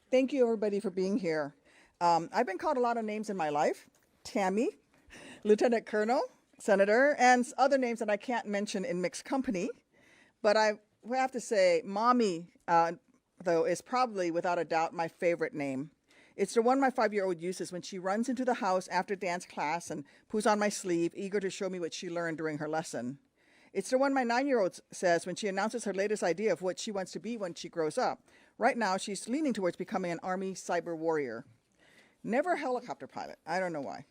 Thank you, everybody, for being here. I've been called a lot of names in my life: Tammy, Lieutenant Colonel, Senator, and other names that I can't mention in mixed company. But I have to say, Mommy, though, is probably without a doubt my favorite name. It's the one my 5-year-old uses when she runs into the house after dance class and poos on my sleeve, eager to show me what she learned during her lesson. It's the one my 9-year-old says when she announces her latest idea of what she wants to be when she grows up. Right now, she's leaning towards becoming an Army cyber warrior. Never a helicopter pilot. I don't know why.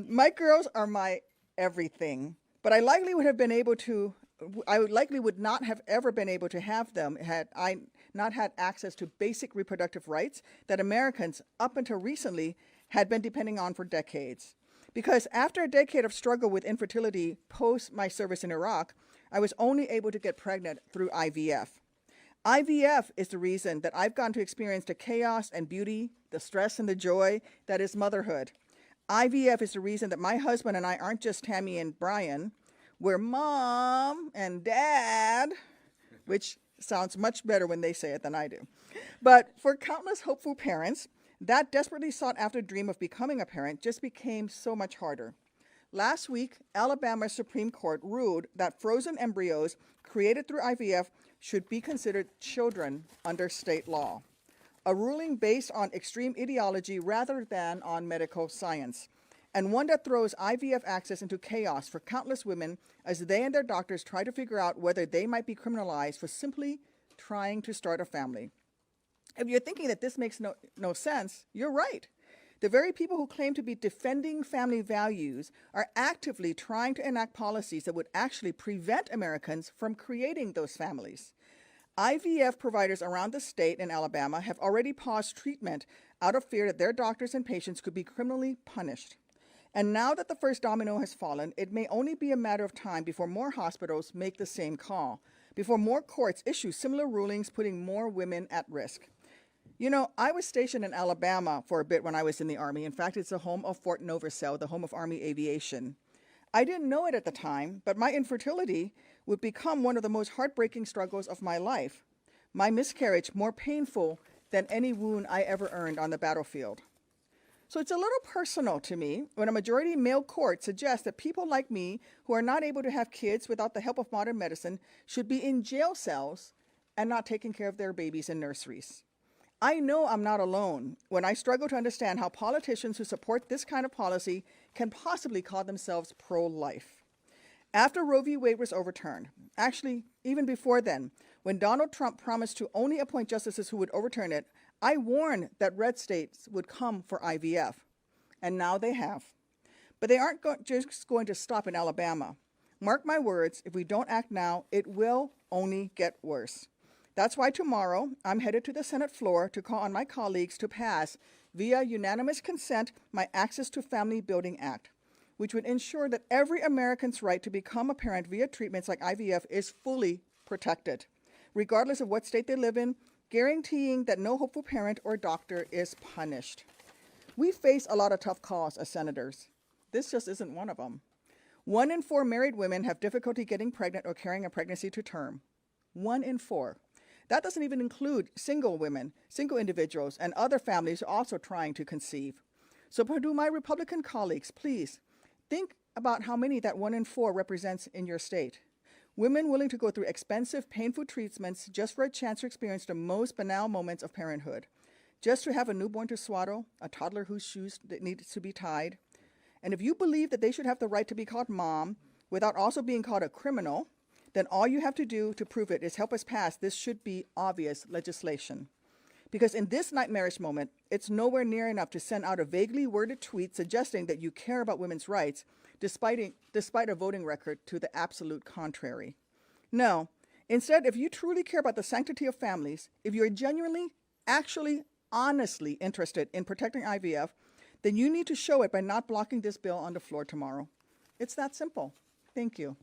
My girls are my everything, but I likely would not have ever been able to have them had I not had access to basic reproductive rights that Americans, up until recently, had been depending on for decades. Because after a decade of struggle with infertility post my service in Iraq, I was only able to get pregnant through IVF. IVF is the reason that I've gotten to experience the chaos and beauty, the stress and the joy that is motherhood. IVF is the reason that my husband and I aren't just Tammy and Brian, we're mom and dad, which sounds much better when they say it than I do. But for countless hopeful parents, that desperately sought after dream of becoming a parent just became so much harder. Last week, Alabama's Supreme Court ruled that frozen embryos created through IVF should be considered children under state law, a ruling based on extreme ideology rather than on medical science, and one that throws IVF access into chaos for countless women as they and their doctors try to figure out whether they might be criminalized for simply trying to start a family. If you're thinking that this makes no sense, you're right. The very people who claim to be defending family values are actively trying to enact policies that would actually prevent Americans from creating those families. IVF providers around the state in Alabama have already paused treatment out of fear that their doctors and patients could be criminally punished. And now that the first domino has fallen, it may only be a matter of time before more hospitals make the same call, before more courts issue similar rulings putting more women at risk. You know, I was stationed in Alabama for a bit when I was in the Army. In fact, it's the home of Fort Novosel, the home of Army Aviation. I didn't know it at the time, but my infertility would become one of the most heartbreaking struggles of my life. My miscarriage more painful than any wound I ever earned on the battlefield. So it's a little personal to me when a majority male court suggests that people like me who are not able to have kids without the help of modern medicine should be in jail cells and not taking care of their babies in nurseries. I know I'm not alone when I struggle to understand how politicians who support this kind of policy can possibly call themselves pro-life. After Roe v. Wade was overturned, actually even before then, when Donald Trump promised to only appoint justices who would overturn it, I warned that red states would come for IVF, and now they have. But they aren't just going to stop in Alabama. Mark my words, if we don't act now, it will only get worse. That's why tomorrow I'm headed to the Senate floor to call on my colleagues to pass, via unanimous consent, my Access to Family Building Act, which would ensure that every American's right to become a parent via treatments like IVF is fully protected, regardless of what state they live in, guaranteeing that no hopeful parent or doctor is punished. We face a lot of tough calls as senators. This just isn't one of them. 1 in 4 married women have difficulty getting pregnant or carrying a pregnancy to term. 1 in 4. That doesn't even include single women, single individuals, and other families also trying to conceive. So to my Republican colleagues, please think about how many that 1 in 4 represents in your state. Women willing to go through expensive, painful treatments just for a chance to experience the most banal moments of parenthood. Just to have a newborn to swaddle, a toddler whose shoes need to be tied. And if you believe that they should have the right to be called mom without also being called a criminal, then all you have to do to prove it is help us pass this should be obvious legislation. Because in this nightmarish moment, it's nowhere near enough to send out a vaguely worded tweet suggesting that you care about women's rights, despite a voting record to the absolute contrary. No, instead, if you truly care about the sanctity of families, if you're genuinely, actually, honestly interested in protecting IVF, then you need to show it by not blocking this bill on the floor tomorrow. It's that simple. Thank you.